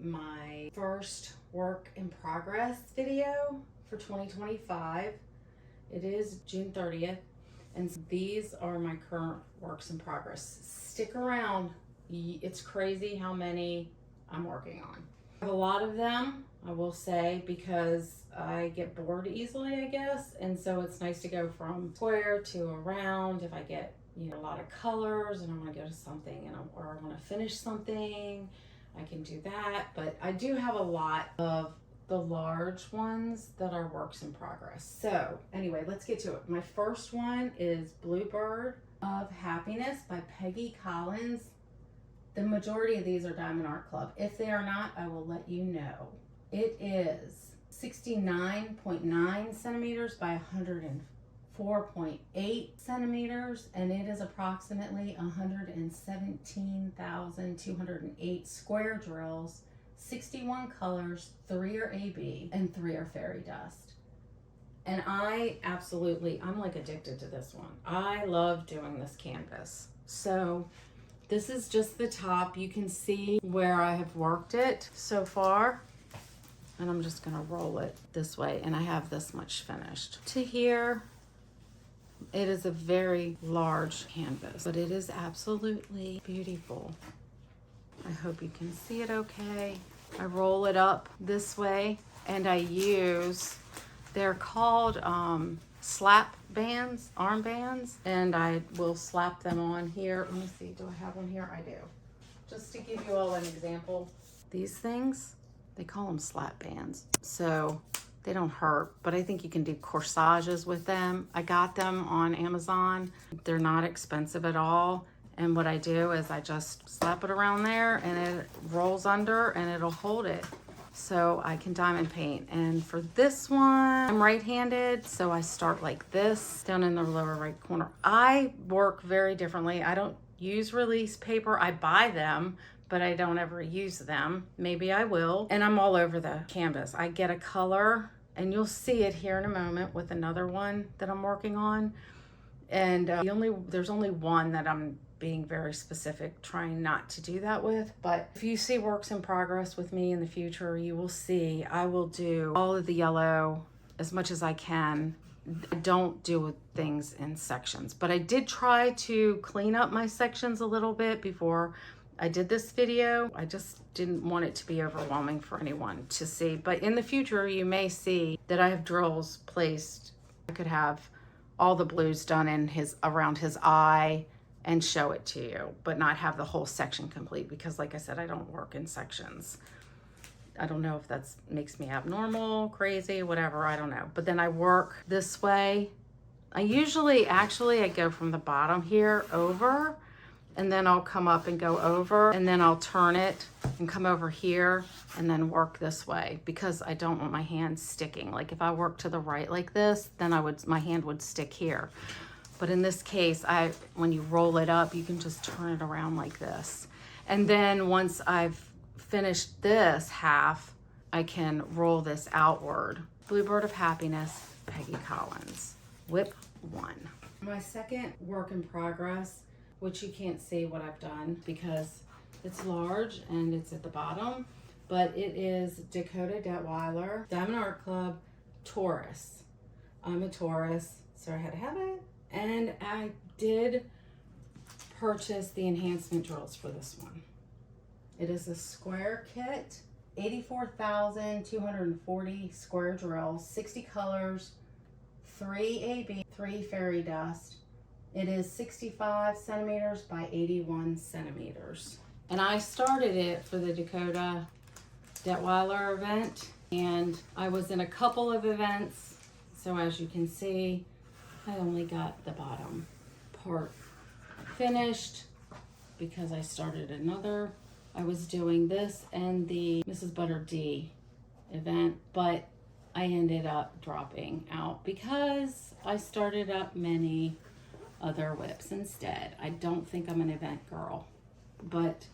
my first work in progress video for 2025. It is June 30th, and these are my current works in progress. Stick around. It's crazy how many I'm working on. I have a lot of them, I will say, because I get bored easily, I guess, and so it's nice to go from square to a round if I get a lot of colors and I want to go to something or I want to finish something, I can do that. But I do have a lot of the large ones that are works in progress. So anyway, let's get to it. My first one is Bluebird of Happiness by Peggy Collins. The majority of these are Diamond Art Club. If they are not, I will let you know. It is 69.9 centimeters by 104.8 centimeters, and it is approximately 117,208 square drills, 61 colors, 3 are AB, and 3 are fairy dust. And I'm like addicted to this one. I love doing this canvas. So this is just the top. You can see where I have worked it so far. And I'm just gonna roll it this way, and I have this much finished. To here, it is a very large canvas, but it is absolutely beautiful. I hope you can see it okay. I roll it up this way, and I use, they're called slap bands, armbands, and I will slap them on here. Let me see, do I have one here? I do. Just to give you all an example, these things, they call them slap bands. So they don't hurt, but I think you can do corsages with them. I got them on Amazon. They're not expensive at all. And what I do is I just slap it around there and it rolls under and it'll hold it. So I can diamond paint. And for this one, I'm right-handed, so I start like this down in the lower right corner. I work very differently. I don't use release paper. I buy them, but I don't ever use them. Maybe I will. And I'm all over the canvas. I get a color, and you'll see it here in a moment with another one that I'm working on. And there's only one that I'm being very specific, trying not to do that with. But if you see works in progress with me in the future, you will see I will do all of the yellow as much as I can. I don't do things in sections, but I did try to clean up my sections a little bit before I did this video. I just didn't want it to be overwhelming for anyone to see. But in the future, you may see that I have drills placed. I could have all the blues done in around his eye and show it to you, but not have the whole section complete, because like I said, I don't work in sections. I don't know if that makes me abnormal, crazy, whatever, I don't know. But then I work this way. I go from the bottom here over, and then I'll come up and go over, and then I'll turn it and come over here and then work this way, because I don't want my hand sticking. Like if I work to the right like this, then my hand would stick here. But in this case, when you roll it up, you can just turn it around like this. And then once I've finished this half, I can roll this outward. Bluebird of Happiness, Peggy Collins, whip 1. My second work in progress, which you can't see what I've done because it's large and it's at the bottom, but it is Dakota Detweiler, Diamond Art Club, Taurus. I'm a Taurus, so I had to have it. And I did purchase the enhancement drills for this one. It is a square kit, 84,240 square drills, 60 colors, 3 AB, 3 fairy dust. It is 65 centimeters by 81 centimeters. And I started it for the Dakota Detweiler event, and I was in a couple of events. So as you can see, I only got the bottom part finished because I started another. I was doing this and the Mrs. Butter D event, but I ended up dropping out because I started up many other whips instead. I don't think I'm an event girl, but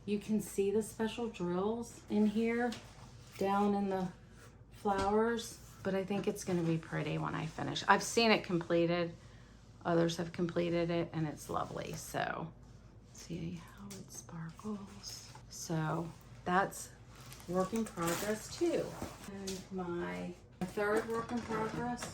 you can see the special drills in here down in the flowers. But I think it's going to be pretty when I finish. I've seen it completed. Others have completed it, and it's lovely. So, see how it sparkles. So that's work in progress too. And my third work in progress.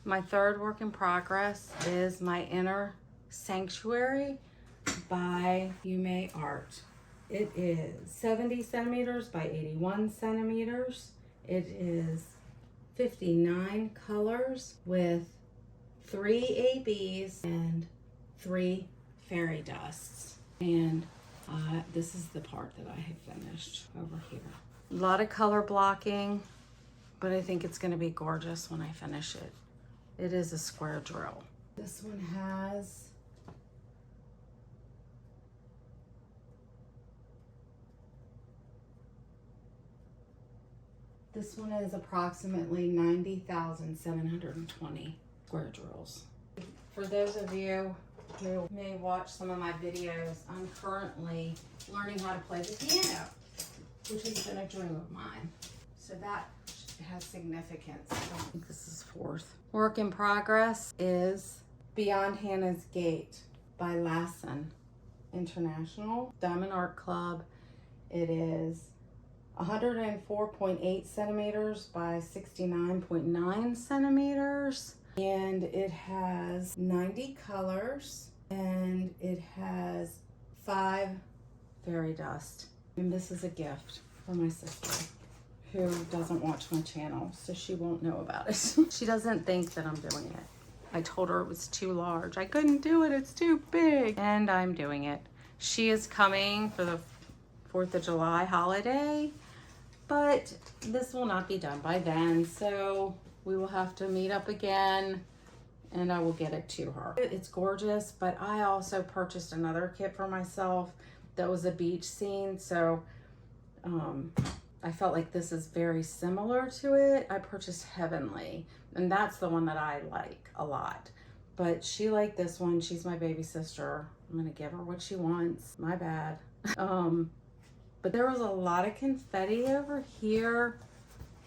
My third work in progress is my inner sanctuary by Art. It is 70 centimeters by 81 centimeters. It is 59 colors with 3 ABs and 3 fairy dusts. And this is the part that I have finished over here. A lot of color blocking, but I think it's going to be gorgeous when I finish it. It is a square drill. This one has approximately 90,720 square drills. For those of you who may watch some of my videos, I'm currently learning how to play the piano, which has been a dream of mine. So that has significance. I think this is fourth. Work in progress is Beyond Hannah's Gate by Lassen International Diamond Art Club. It is 104.8 centimeters by 69.9 centimeters. And it has 90 colors and it has 5 fairy dust. And this is a gift for my sister, who doesn't watch my channel, so she won't know about it. She doesn't think that I'm doing it. I told her it was too large. I couldn't do it, it's too big. And I'm doing it. She is coming for the 4th of July holiday, but this will not be done by then, so we will have to meet up again and I will get it to her. It's gorgeous, but I also purchased another kit for myself that was a beach scene, so I felt like this is very similar to it. I purchased Heavenly, and that's the one that I like a lot. But she liked this one. She's my baby sister. I'm gonna give her what she wants. My bad. But there was a lot of confetti over here.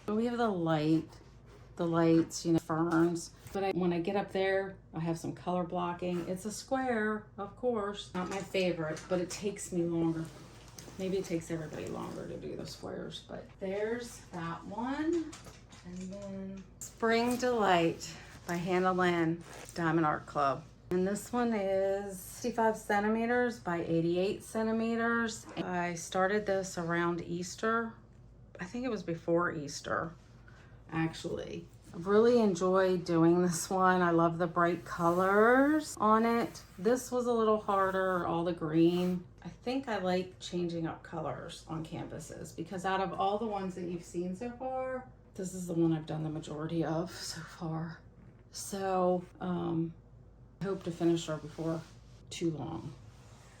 We have the lights, you know, ferns. But when I get up there, I have some color blocking. It's a square, of course. Not my favorite, but it takes me longer. Maybe it takes everybody longer to do the squares, but there's that one. And then Spring Delight by Hannah Lynn, Diamond Art Club. And this one is 65 centimeters by 88 centimeters. I started this around Easter. I think it was before Easter, actually. I've really enjoyed doing this one. I love the bright colors on it. This was a little harder, all the green. I think I like changing up colors on canvases because out of all the ones that you've seen so far, this is the one I've done the majority of so far. So I hope to finish her before too long.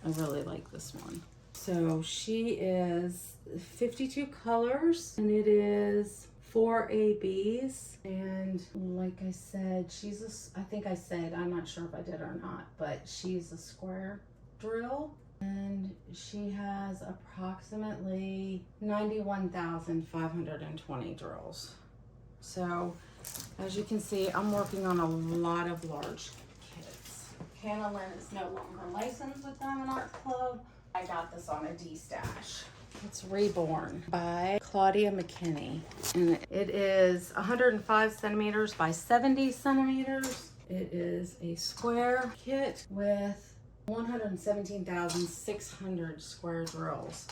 I really like this one. So she is 52 colors and it is 4 ABs. And like I said, I think I said, I'm not sure if I did or not, but she's a square drill. And she has approximately 91,520 drills. So as you can see, I'm working on a lot of large kits. Hannah Lynn is no longer licensed with Diamond Art Club. I got this on a destash. It's Reborn by Claudia McKinney. And it is 105 centimeters by 70 centimeters. It is a square kit with 117,600 square drills.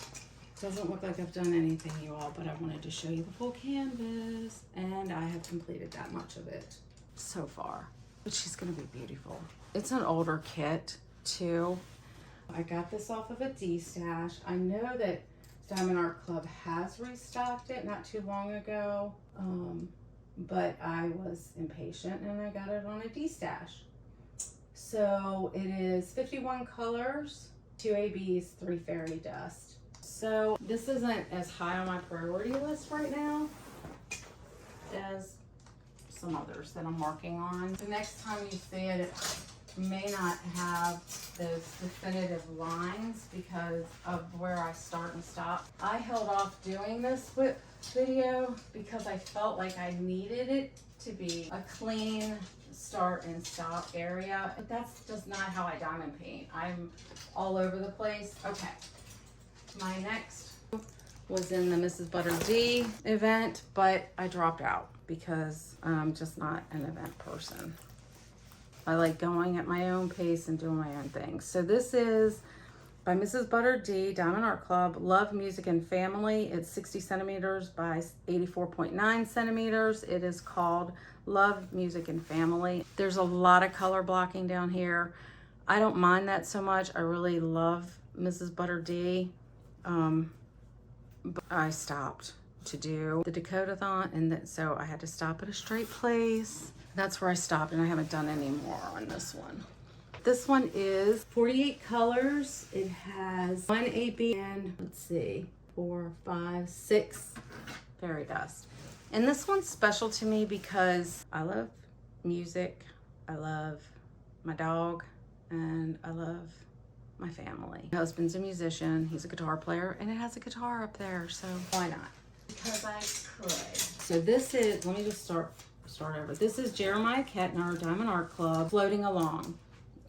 Doesn't look like I've done anything, you all, but I wanted to show you the full canvas, and I have completed that much of it so far. But she's gonna be beautiful. It's an older kit too. I got this off of a destash. I know that Diamond Art Club has restocked it not too long ago, but I was impatient and I got it on a destash. So it is 51 colors, 2 ABs, 3 fairy dust. So this isn't as high on my priority list right now as some others that I'm working on. The next time you see it, may not have those definitive lines because of where I start and stop. I held off doing this video because I felt like I needed it to be a clean start and stop area. But that's just not how I diamond paint. I'm all over the place. Okay, my next was in the Mrs. Butter D event, but I dropped out because I'm just not an event person. I like going at my own pace and doing my own thing. So this is by Mrs. Butter D, Diamond Art Club, Love, Music, and Family. It's 60 centimeters by 84.9 centimeters. It is called Love, Music, and Family. There's a lot of color blocking down here. I don't mind that so much. I really love Mrs. Butter D. But I stopped to do the Dakota-thon, and so I had to stop at a straight place. That's where I stopped, and I haven't done any more on this one. This one is 48 colors. It has 1 AB and let's see, 4, 5, 6 fairy dust. And this one's special to me because I love music, I love my dog, and I love my family. My husband's a musician, he's a guitar player, and it has a guitar up there, so why not? Because I could. So this is, let me just start over. This is Jeremiah Kettner, Diamond Art Club, Floating Along.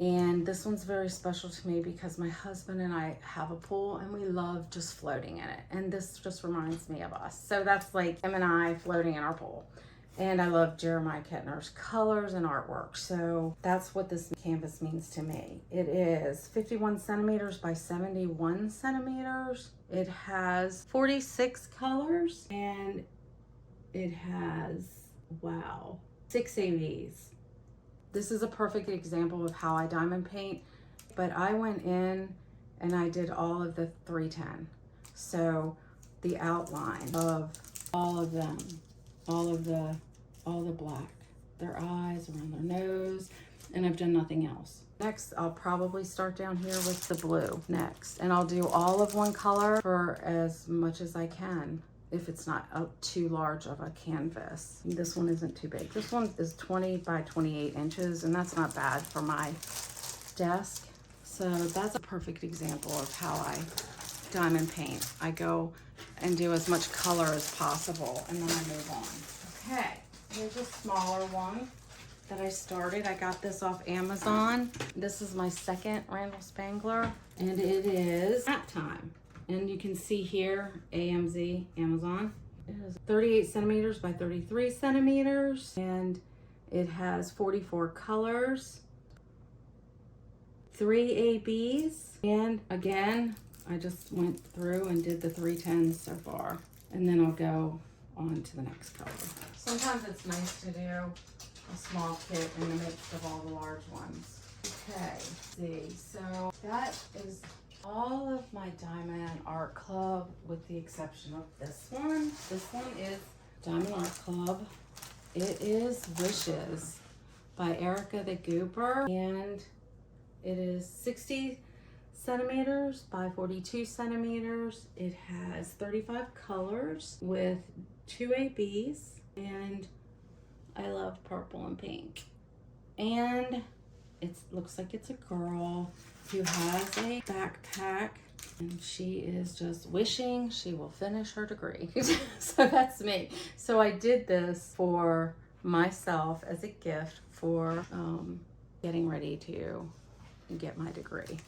And this one's very special to me because my husband and I have a pool and we love just floating in it. And this just reminds me of us. So that's like him and I floating in our pool. And I love Jeremiah Kettner's colors and artwork. So that's what this canvas means to me. It is 51 centimeters by 71 centimeters. It has 46 colors and it has, wow, 6 AVs. This is a perfect example of how I diamond paint, but I went in and I did all of the 310. So the outline of all of them, all the black, their eyes, around their nose, and I've done nothing else. Next, I'll probably start down here with the blue next, and I'll do all of one color for as much as I can if it's not too large of a canvas. This one isn't too big. This one is 20 by 28 inches, and that's not bad for my desk. So that's a perfect example of how I diamond paint. I go and do as much color as possible, and then I move on. Okay, here's a smaller one that I started. I got this off Amazon. This is my second Randall Spangler, and it is Nap Time. And you can see here, AMZ, Amazon. It is 38 centimeters by 33 centimeters, and it has 44 colors, 3 ABs, and again, I just went through and did the 310s so far, and then I'll go on to the next color. Sometimes it's nice to do a small kit in the midst of all the large ones. Okay, let's see, so that is all of my Diamond Art Club with the exception of this one. This one is Diamond Art Club. It is Wishes by Erica the Gooper, and it is 60 centimeters by 42 centimeters. It has 35 colors with 2 ABs, and I love purple and pink. And it looks like it's a girl who has a backpack, and she is just wishing she will finish her degree. So that's me. So I did this for myself as a gift for getting ready to get my degree.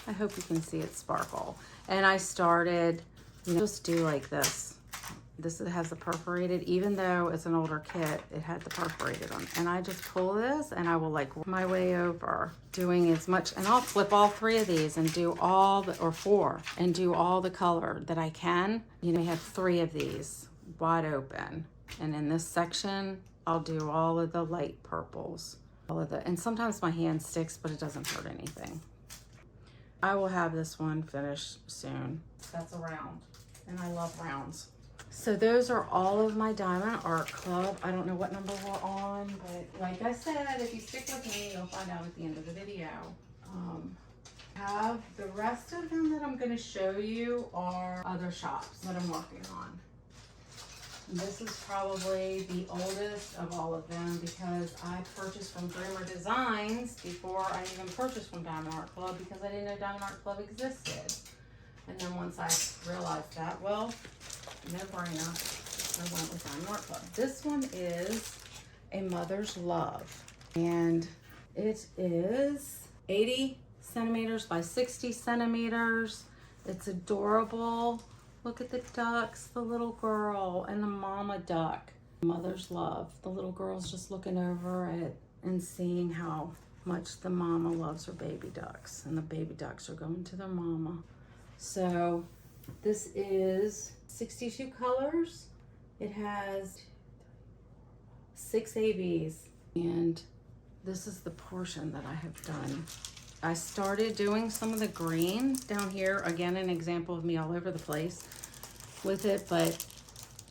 I hope you can see it sparkle. And I started, just do like this. This has the perforated, even though it's an older kit, it had the perforated on. And I just pull this and I will like work my way over, doing as much, and I'll flip all 3 of these and do all the, or 4, and do all the color that I can. You know, I have 3 of these wide open. And in this section, I'll do all of the light purples. All of the, and sometimes my hand sticks, but it doesn't hurt anything. I will have this one finished soon. That's a round, and I love rounds. So those are all of my Diamond Art Club. I don't know what number we're on, but like I said, if you stick with me, you'll find out at the end of the video. Have the rest of them that I'm going to show you are other shops that I'm working on. And this is probably the oldest of all of them because I purchased from Dreamer Designs before I even purchased from Diamond Art Club because I didn't know Diamond Art Club existed. And then once I realized that, well, no brainer, I went with Diamond Art Club. This one is A Mother's Love, and it is 80 centimeters by 60 centimeters. It's adorable. Look at the ducks, the little girl and the mama duck. Mother's Love. The little girl's just looking over it and seeing how much the mama loves her baby ducks, and the baby ducks are going to their mama. So this is 62 colors. It has 6 ABs, and this is the portion that I have done. I started doing some of the green down here. Again, an example of me all over the place with it, but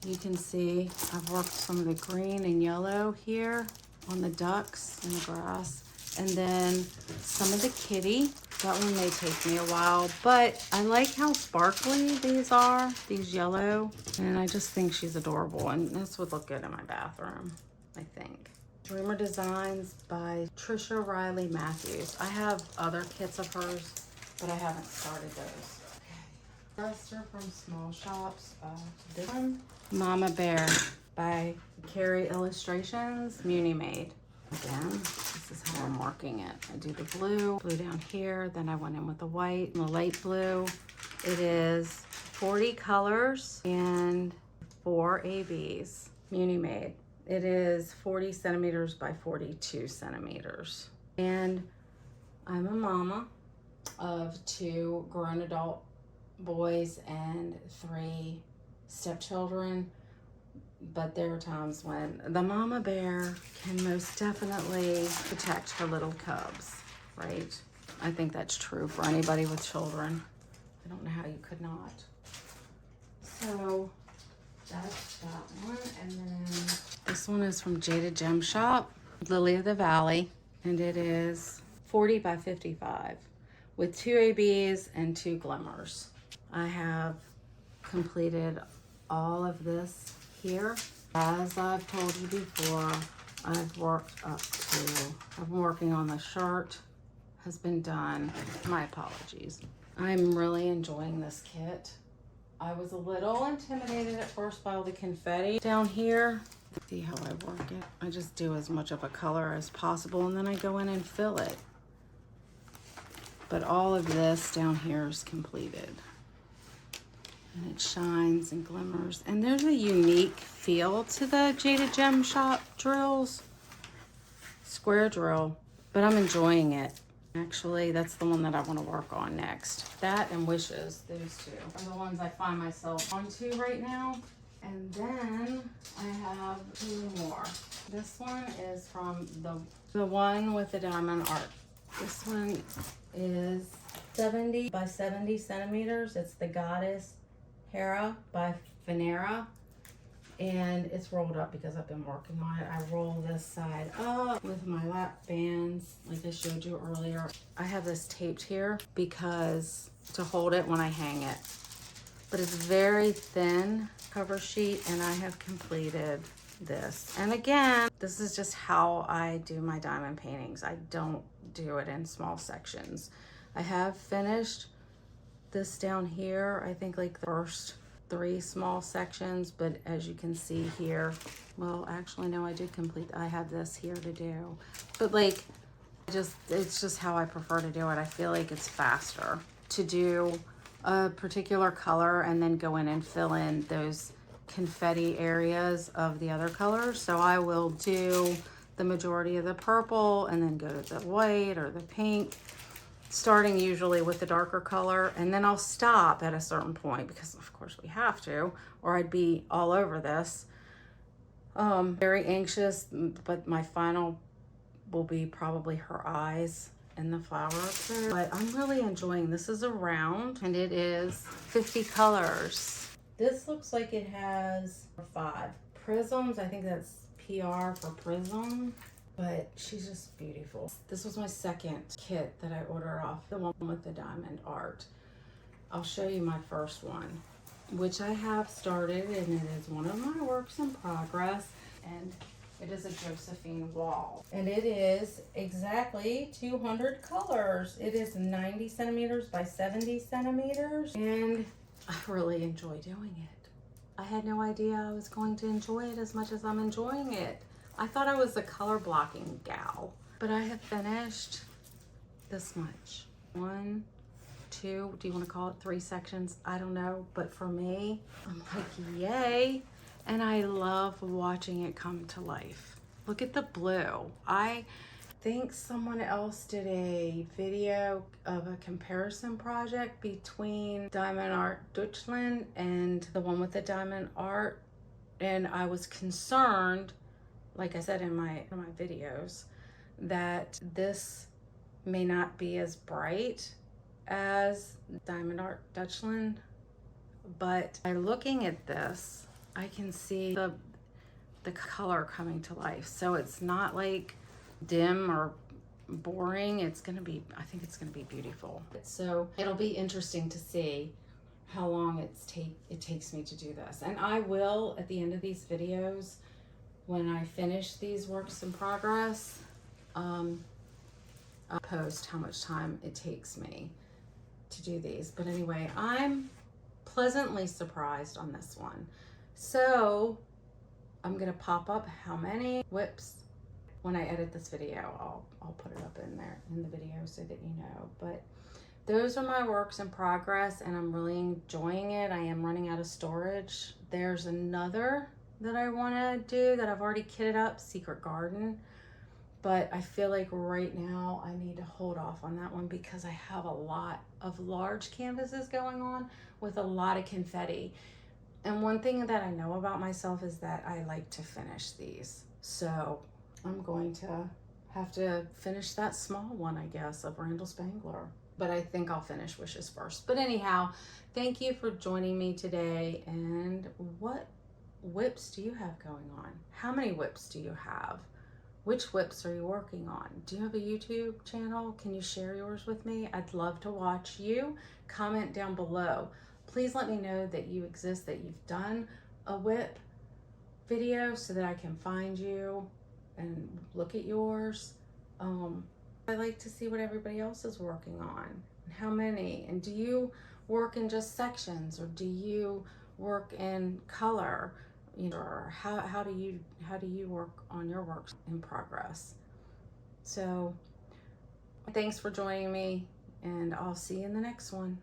you can see I've worked some of the green and yellow here on the ducks and the grass, and then some of the kitty. That one may take me a while, but I like how sparkly these are, these yellow, and I just think she's adorable, and this would look good in my bathroom, I think. Dreamer Designs by Trisha Riley Matthews. I have other kits of hers, but I haven't started those. Rest are from Small Shops. This one, Mama Bear by Carrie Illustrations, Muni Made. Again, this is how I'm working it. I do the blue down here, then I went in with the white and the light blue. It is 40 colors and 4 ABs, Muni Made. It is 40 centimeters by 42 centimeters. And I'm a mama of 2 grown adult boys and 3 stepchildren. But there are times when the mama bear can most definitely protect her little cubs, right? I think that's true for anybody with children. I don't know how you could not. So that's that one. And then this one is from Jada Gem Shop, Lily of the Valley, and it is 40 by 55 with 2 ABs and 2 glimmers. I have completed all of this here. As I've told you before, I've worked up to, I'm working on the shirt, has been done. My apologies. I'm really enjoying this kit. I was a little intimidated at first by all the confetti down here. See how I work it? I just do as much of a color as possible and then I go in and fill it. But all of this down here is completed. And it shines and glimmers. And there's a unique feel to the Jada Gem Shop drills. Square drill, but I'm enjoying it. Actually, that's the one that I want to work on next. That and Wishes, those 2 are the ones I find myself onto right now. And then I have 2 more. This one is from the one with the diamond art. This one is 70 by 70 centimeters. It's the Goddess Hera by Hera. And it's rolled up because I've been working on it. I roll this side up with my lap bands, like I showed you earlier. I have this taped here because to hold it when I hang it. But it's very thin cover sheet, and I have completed this. And again, this is just how I do my diamond paintings. I don't do it in small sections. I have finished this down here, I think like the first 3 small sections, but as you can see here, well, actually, no, I did complete, I have this here to do. But like, it's just how I prefer to do it. I feel like it's faster to do a particular color and then go in and fill in those confetti areas of the other colors. So I will do the majority of the purple and then go to the white or the pink, starting usually with the darker color, and then I'll stop at a certain point because of course we have to, or I'd be all over this. Very anxious, but my final will be probably her eyes and the flower up there. But I'm really enjoying this. Is a round and it is 50 colors. This looks like it has 5 prisms. I think that's PR for prism. But she's just beautiful. This was my second kit that I ordered off, the one with the diamond art. I'll show you my first one. which I have started, and it is one of my works in progress, and it is a Josephine wall, and it is exactly 200 colors. It is 90 centimeters by 70 centimeters, and I really enjoy doing it. I had no idea I was going to enjoy it as much as I'm enjoying it. I thought I was a color blocking gal, but I have finished this much. 1, 2, do you want to call it 3 sections? I don't know, but for me, I'm like, yay. And I love watching it come to life. Look at the blue. I think someone else did a video of a comparison project between Diamondart Deutschland and the one with the diamond art. And I was concerned, like I said in my videos, that this may not be as bright as Diamondart Deutschland. But by looking at this, I can see the color coming to life. So it's not like dim or boring. It's gonna be, I think it's gonna be beautiful. So it'll be interesting to see how long it takes me to do this. And I will, at the end of these videos, when I finish these works in progress, I'll post how much time it takes me to do these. But anyway, I'm pleasantly surprised on this one. So I'm gonna pop up how many whips when I edit this video. I'll put it up in there in the video so that you know. But those are my works in progress, and I'm really enjoying it. I am running out of storage. There's another that I want to do that I've already kitted up, Secret Garden. But I feel like right now I need to hold off on that one because I have a lot of large canvases going on with a lot of confetti. And one thing that I know about myself is that I like to finish these. So I'm going to have to finish that small one, I guess, of Randall Spangler. But I think I'll finish Wishes first. But anyhow, thank you for joining me today. And what whips do you have going on? How many whips do you have? Which whips are you working on? Do you have a YouTube channel? Can you share yours with me? I'd love to watch you. Comment down below. Please let me know that you exist, that you've done a whip video so that I can find you and look at yours. I like to see what everybody else is working on and how many. And do you work in just sections, or do you work in color? You know, or how do you work on your works in progress? So thanks for joining me, and I'll see you in the next one.